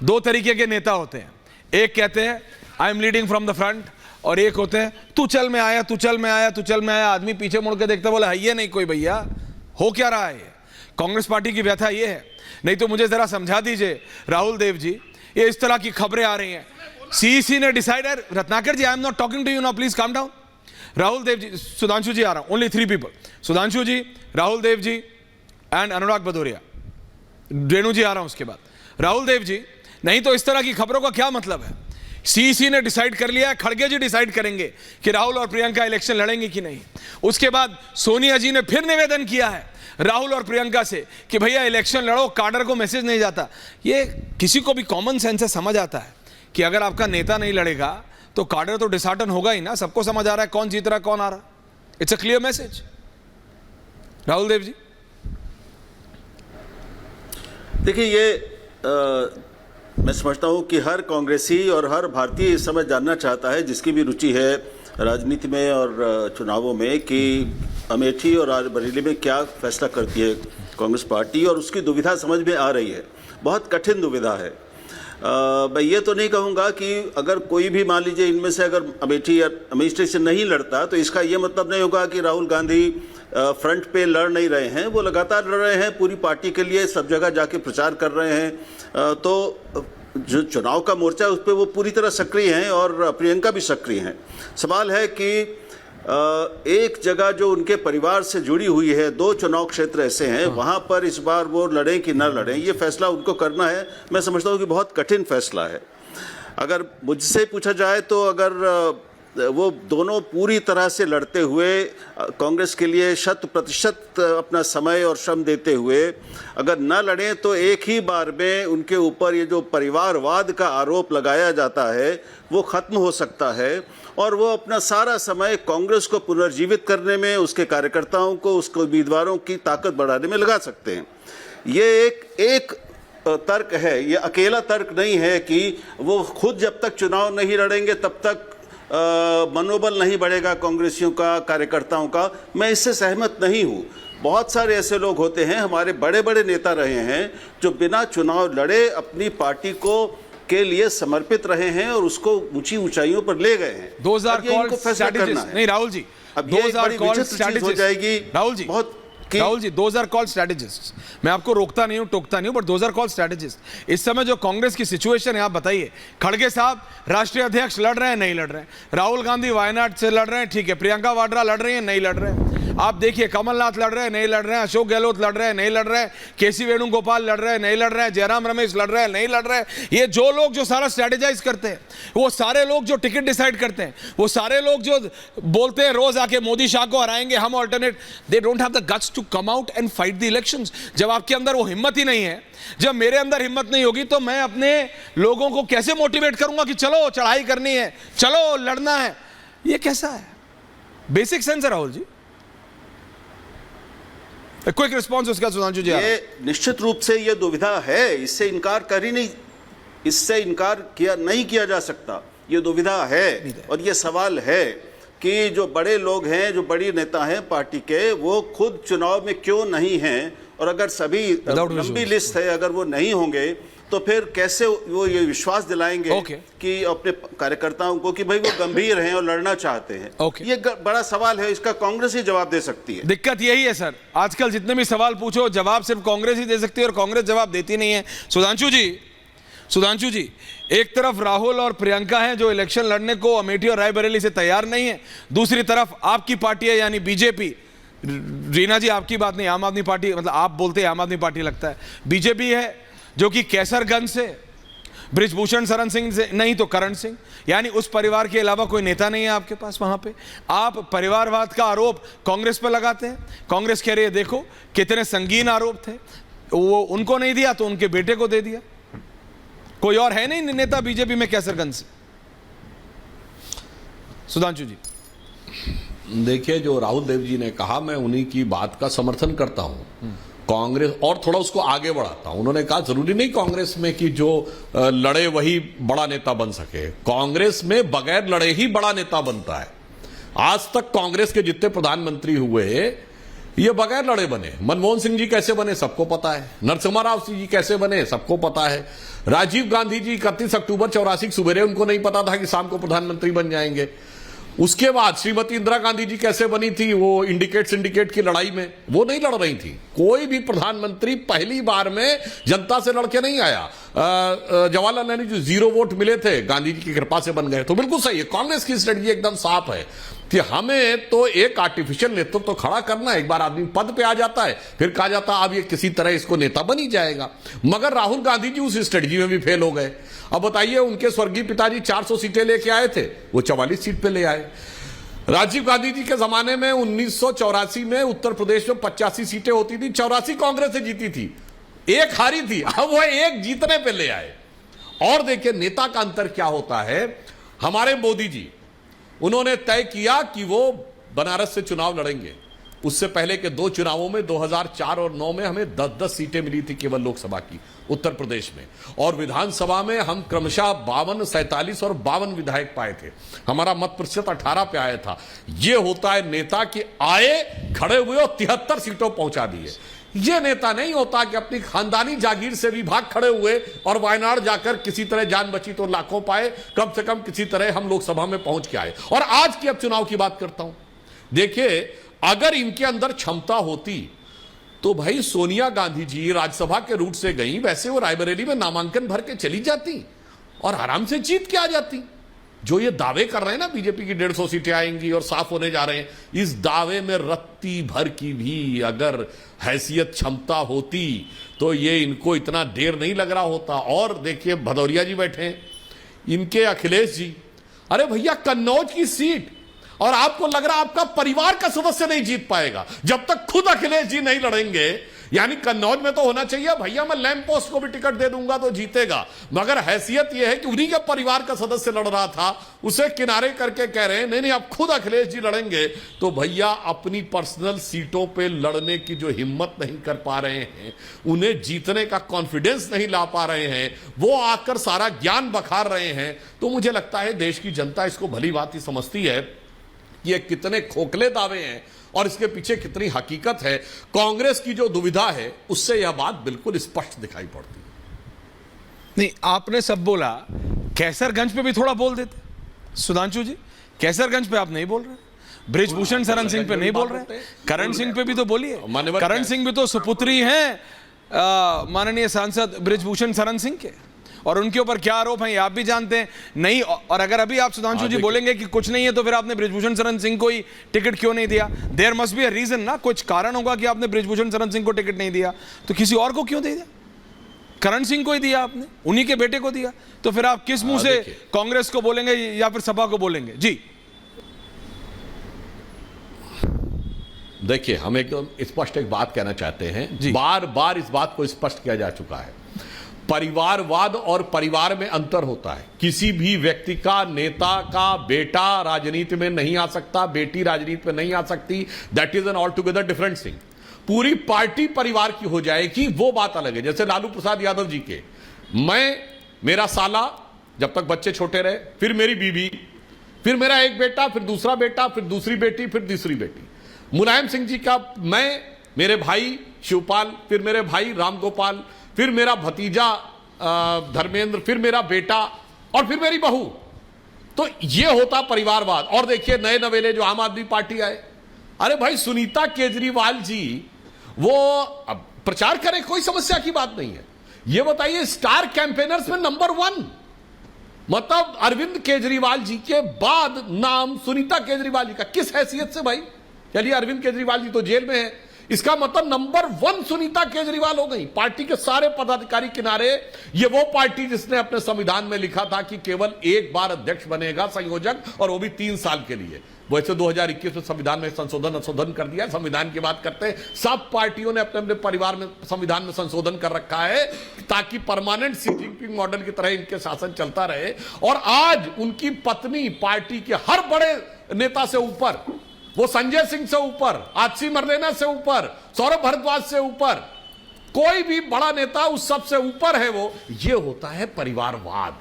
दो तरीके के नेता होते हैं, एक कहते हैं I am leading from the front, और एक होते हैं तू चल में आया, तू चल में आया, तू चल में आया। आदमी पीछे मुड़ के देखता, बोला है ये नहीं कोई भैया, हो क्या रहा है। कांग्रेस पार्टी की व्यथा ये है। नहीं तो मुझे जरा समझा दीजिए राहुल देव जी, ये इस तरह की खबरें आ रही हैं, सीईसी ने decided, Ratnakar ji I am not talking to you now, please calm down. Rahul Dev ji, Sudhanshu ji आ रहा हूं, only 3 people, Sudhanshu ji, Rahul Dev ji and Anurag Bhadauria, Renu ji आ रहा हूं उसके बाद। राहुल देव जी, नहीं तो इस तरह की खबरों का क्या मतलब है। सीईसी ने डिसाइड कर लिया है, खड़गे जी डिसाइड करेंगे कि राहुल और प्रियंका इलेक्शन लड़ेंगे कि नहीं। उसके बाद सोनिया जी ने फिर निवेदन किया है राहुल और प्रियंका से कि भैया इलेक्शन लड़ो, काडर को मैसेज नहीं जाता। ये किसी को भी कॉमन सेंस से समझ आता है कि अगर आपका नेता नहीं लड़ेगा तो काडर तो डिसहार्टन होगा ही ना। सबको समझ आ रहा है कौन जीत रहा है कौन आ रहा। It's a clear message. Rahul Dev ji, देखिए ये मैं समझता हूँ कि हर कांग्रेसी और हर भारतीय इस समय जानना चाहता है, जिसकी भी रुचि है राजनीति में और चुनावों में, कि अमेठी और रायबरेली में क्या फैसला करती है कांग्रेस पार्टी, और उसकी दुविधा समझ में आ रही है। बहुत कठिन दुविधा है। मैं ये तो नहीं कहूँगा कि अगर कोई भी मान लीजिए इनमें से अगर अमेठी से नहीं लड़ता तो इसका ये मतलब नहीं होगा कि राहुल गांधी फ्रंट पे लड़ नहीं रहे हैं। वो लगातार लड़ रहे हैं, पूरी पार्टी के लिए सब जगह जाके प्रचार कर रहे हैं। तो जो चुनाव का मोर्चा उस पर वो पूरी तरह सक्रिय हैं और प्रियंका भी सक्रिय हैं। सवाल है कि एक जगह जो उनके परिवार से जुड़ी हुई है, 2 चुनाव क्षेत्र ऐसे हैं, वहाँ पर इस बार वो लड़ें कि न लड़ें, ये फैसला उनको करना है। मैं समझता हूँ कि बहुत कठिन फैसला है। अगर मुझसे पूछा जाए तो अगर वो दोनों पूरी तरह से लड़ते हुए कांग्रेस के लिए 100% अपना समय और श्रम देते हुए अगर न लड़ें तो एक ही बार में उनके ऊपर ये जो परिवारवाद का आरोप लगाया जाता है वो ख़त्म हो सकता है, और वो अपना सारा समय कांग्रेस को पुनर्जीवित करने में, उसके कार्यकर्ताओं को, उसके उम्मीदवारों की ताकत बढ़ाने में लगा सकते हैं। ये एक तर्क है, ये अकेला तर्क नहीं है कि वो खुद जब तक चुनाव नहीं लड़ेंगे तब तक मनोबल नहीं बढ़ेगा कांग्रेसियों का, कार्यकर्ताओं का। मैं इससे सहमत नहीं हूँ। बहुत सारे ऐसे लोग होते हैं, हमारे बड़े बड़े नेता रहे हैं, जो बिना चुनाव लड़े अपनी पार्टी को के लिए समर्पित रहे हैं और उसको ऊंची ऊंचाइयों पर ले गए हैं। नहीं राहुल जी, अब ये बड़ी विचित्र चीज हो जाएगी। राहुल जी, बहुत Rahul ji, those are called strategists. मैं आपको रोकता नहीं हूं, टोकता नहीं हूं, but those are called strategist. इस समय जो कांग्रेस की सिचुएशन है आप बताइए। खड़गे साहब राष्ट्रीय अध्यक्ष लड़ रहे हैं, नहीं लड़ रहे हैं। राहुल गांधी वायनाड से लड़ रहे हैं, ठीक है। प्रियंका वाड्रा लड़ रही है, नहीं लड़ रहे हैं। आप देखिए कमलनाथ लड़ रहे हैं, नहीं लड़ रहे हैं। अशोक गहलोत लड़ रहे हैं, नहीं लड़ रहे हैं। केसी वेणुगोपाल लड़ रहे हैं, नहीं लड़ रहे हैं। जयराम रमेश लड़ रहे हैं, नहीं लड़ रहे हैं। ये जो लोग जो सारा स्ट्रैटेजाइज करते हैं, वो सारे लोग जो टिकट डिसाइड करते हैं, वो सारे लोग जो बोलते हैं रोज आके मोदी शाह को हराएंगे हम alternate, they don't have the guts to come out and fight the elections. जब आपके अंदर वो हिम्मत ही नहीं है, जब मेरे अंदर हिम्मत नहीं होगी, तो मैं अपने लोगों को कैसे मोटिवेट करूंगा कि चलो चढ़ाई करनी है, चलो लड़ना है। ये कैसा है? बेसिक सेंस है राहुल जी। क्विक रिस्पॉन्स उसका सुधांशु जी। ये निश्चित रूप से ये दुविधा है, इससे इनकार कर ही नहीं, इससे इनकार नहीं किया जा सकता। ये दुविधा है और ये सवाल है कि जो बड़े लोग हैं, जो बड़ी नेता हैं पार्टी के, वो खुद चुनाव में क्यों नहीं हैं, और अगर सभी लंबी लिस्ट है, अगर वो नहीं होंगे तो फिर कैसे वो ये विश्वास दिलाएंगे कि अपने कार्यकर्ताओं को कि भाई वो गंभीर हैं और लड़ना चाहते हैं। ये बड़ा सवाल है, इसका कांग्रेस ही जवाब दे सकती है। दिक्कत यही है सर, आजकल जितने भी सवाल पूछो जवाब सिर्फ कांग्रेस ही दे सकती है, और कांग्रेस जवाब देती नहीं है। सुधांशु जी, एक तरफ राहुल और प्रियंका हैं जो इलेक्शन लड़ने को अमेठी और रायबरेली से तैयार नहीं है, दूसरी तरफ आपकी पार्टी है यानी बीजेपी। रीना जी आपकी बात नहीं, आम आदमी पार्टी, मतलब आप बोलते हैं आम आदमी पार्टी लगता है। बीजेपी है जो कि कैसरगंज से बृजभूषण शरण सिंह से, नहीं तो करण सिंह, यानी उस परिवार के अलावा कोई नेता नहीं है आपके पास वहां पे। आप परिवारवाद का आरोप कांग्रेस पर लगाते हैं। कांग्रेस कह रही है देखो कितने संगीन आरोप थे, वो उनको नहीं दिया तो उनके बेटे को दे दिया। कोई और है नहीं नेता बीजेपी में कैसरगंज से। सुधांशु जी, देखिए जो राहुल देव जी ने कहा, मैं उन्हीं की बात का समर्थन करता हूं। कांग्रेस और थोड़ा उसको आगे बढ़ाता हूं। उन्होंने कहा जरूरी नहीं कांग्रेस में कि जो लड़े वही बड़ा नेता बन सके। कांग्रेस में बगैर लड़े ही बड़ा नेता बनता है। आज तक कांग्रेस के जितने प्रधानमंत्री हुए ये बगैर लड़े बने। मनमोहन सिंह जी कैसे बने सबको पता है, नरसिम्हा राव सिंह जी कैसे बने सबको पता है, राजीव गांधी जी 31 अक्टूबर 84 सवेरे उनको नहीं पता था कि शाम को प्रधानमंत्री बन जाएंगे। उसके बाद श्रीमती इंदिरा गांधी जी कैसे बनी थी, वो इंडिकेट सिंडिकेट की लड़ाई में वो नहीं लड़ रही थी। कोई भी प्रधानमंत्री पहली बार में जनता से लड़के नहीं आया। जवाहरलाल नेहरू जी 0 वोट मिले थे, गांधी जी की कृपा से बन गए। तो बिल्कुल सही है, कांग्रेस की स्ट्रेटजी एकदम साफ है कि हमें तो एक आर्टिफिशियल नेतृत्व तो खड़ा करना है। एक बार आदमी पद पे आ जाता है फिर कहा जाता है अब ये किसी तरह इसको नेता बन ही जाएगा। मगर राहुल गांधी जी उस स्ट्रेटजी में भी फेल हो गए। अब बताइए, उनके स्वर्गीय पिताजी 400 सीटें लेके आए थे, वो 44 सीट पे ले आए। राजीव गांधी जी के जमाने में 1984 में उत्तर प्रदेश में 85 सीटें होती थी, 84 कांग्रेस से जीती थी, एक हारी थी, अब वो एक जीतने पे ले आए। और देखिए नेता का अंतर क्या होता है। हमारे मोदी जी, उन्होंने तय किया कि वो बनारस से चुनाव लड़ेंगे। उससे पहले के 2 चुनावों में 2004 और 9 में हमें 10-10 सीटें मिली थी केवल लोकसभा की उत्तर प्रदेश में, और विधानसभा में हम क्रमशः 52, 47 और 52 विधायक पाए थे। हमारा मत प्रतिशत 18 पे आया था। यह होता है नेता कि आए, खड़े हुए और 73 सीटों पहुंचा दिए। यह नेता नहीं होता कि अपनी खानदानी जागीर से भी भाग खड़े हुए और वायनाड जाकर किसी तरह जान बची तो लाखों पाए, कम से कम किसी तरह हम लोकसभा में पहुंच के आए। और आज की अब चुनाव की बात करता हूं। देखिए, अगर इनके अंदर क्षमता होती तो भाई सोनिया गांधी जी राज्यसभा के रूट से गई, वैसे वो रायबरेली में नामांकन भर के चली जाती और आराम से जीत के आ जाती। जो ये दावे कर रहे हैं ना बीजेपी की 150 सीटें आएंगी और साफ होने जा रहे हैं, इस दावे में रत्ती भर की भी अगर हैसियत क्षमता होती तो ये इनको इतना देर नहीं लग रहा होता। और देखिए भदौरिया जी बैठे हैं, इनके अखिलेश जी, अरे भैया कन्नौज की सीट, और आपको लग रहा आपका परिवार का सदस्य नहीं जीत पाएगा जब तक खुद अखिलेश जी नहीं लड़ेंगे। यानी कन्नौज में तो होना चाहिए भैया मैं लैंप पोस्ट को भी टिकट दे दूंगा तो जीतेगा, मगर हैसियत यह है कि उन्हीं के परिवार का सदस्य लड़ रहा था, उसे किनारे करके कह रहे हैं नहीं नहीं अब खुद अखिलेश जी लड़ेंगे। तो भैया अपनी पर्सनल सीटों पे लड़ने की जो हिम्मत नहीं कर पा रहे हैं, उन्हें जीतने का कॉन्फिडेंस नहीं ला पा रहे हैं, वो आकर सारा ज्ञान बखार रहे हैं। तो मुझे लगता है देश की जनता इसको भली भांति समझती है कि ये कितने खोखले दावे हैं और इसके पीछे कितनी हकीकत है। कांग्रेस की जो दुविधा है उससे यह बात बिल्कुल स्पष्ट दिखाई पड़ती है। नहीं, आपने सब बोला, कैसरगंज पे भी थोड़ा बोल देते सुधांशु जी। कैसरगंज पे आप नहीं बोल रहे, बृजभूषण शरण सिंह पे नहीं बोल रहे, करण सिंह पे भी तो बोलिए। करण सिंह भी तो सुपुत्री हैं माननीय सांसद बृजभूषण शरण सिंह के, और उनके ऊपर क्या आरोप हैं आप भी जानते हैं। नहीं, और अगर अभी आप सुधांशु जी बोलेंगे कि कुछ नहीं है तो फिर आपने बृजभूषण शरण सिंह को ही टिकट क्यों नहीं दिया? There must be a reason ना, कुछ कारण होगा कि आपने बृजभूषण शरण सिंह को टिकट नहीं दिया, तो किसी और को क्यों दे दिया? करण सिंह को ही दिया आपने, उन्हीं के बेटे को दिया, तो फिर आप किस मुंह से कांग्रेस को बोलेंगे या फिर सपा को बोलेंगे? जी देखिए, हम एकदम स्पष्ट एक बात कहना चाहते हैं, बार बार इस बात को स्पष्ट किया जा चुका है, परिवारवाद और परिवार में अंतर होता है। किसी भी व्यक्ति का, नेता का बेटा राजनीति में नहीं आ सकता, बेटी राजनीति में नहीं आ सकती, that is an all together different thing. पूरी पार्टी परिवार की हो जाएगी वो बात अलग है। जैसे लालू प्रसाद यादव जी के, मेरा साला जब तक बच्चे छोटे रहे, फिर मेरी बीवी, फिर मेरा एक बेटा, फिर दूसरा बेटा, फिर दूसरी बेटी, फिर तीसरी बेटी। मुलायम सिंह जी का मेरे भाई शिवपाल, फिर मेरे भाई रामगोपाल, फिर मेरा भतीजा धर्मेंद्र, फिर मेरा बेटा और फिर मेरी बहू। तो यह होता परिवारवाद। और देखिए नए नवेले जो आम आदमी पार्टी आए, अरे भाई सुनीता केजरीवाल जी वो अब प्रचार करें, कोई समस्या की बात नहीं है। यह बताइए स्टार कैंपेनर्स में नंबर 1, मतलब अरविंद केजरीवाल जी के बाद नाम सुनीता केजरीवाल जी का। किस हैसियत से भाई? चलिए अरविंद केजरीवाल जी तो जेल में है, इसका मतलब नंबर 1 सुनीता केजरीवाल हो गई। पार्टी के सारे पदाधिकारी किनारे। ये वो पार्टी जिसने अपने संविधान में लिखा था कि केवल एक बार अध्यक्ष बनेगा संयोजक, और वो भी 3 साल के लिए। वैसे 2021 में संविधान में संशोधन कर दिया। संविधान की बात करते हैं, सब पार्टियों ने अपने अपने परिवार में संविधान में संशोधन कर रखा है ताकि परमानेंट सी जिनपिंग मॉडल की तरह इनके शासन चलता रहे। और आज उनकी पत्नी पार्टी के हर बड़े नेता से ऊपर, वो संजय सिंह से ऊपर, आतिशी मरलेना से ऊपर, सौरभ भारद्वाज से ऊपर, कोई भी बड़ा नेता उस सब से ऊपर है। वो ये होता है परिवारवाद।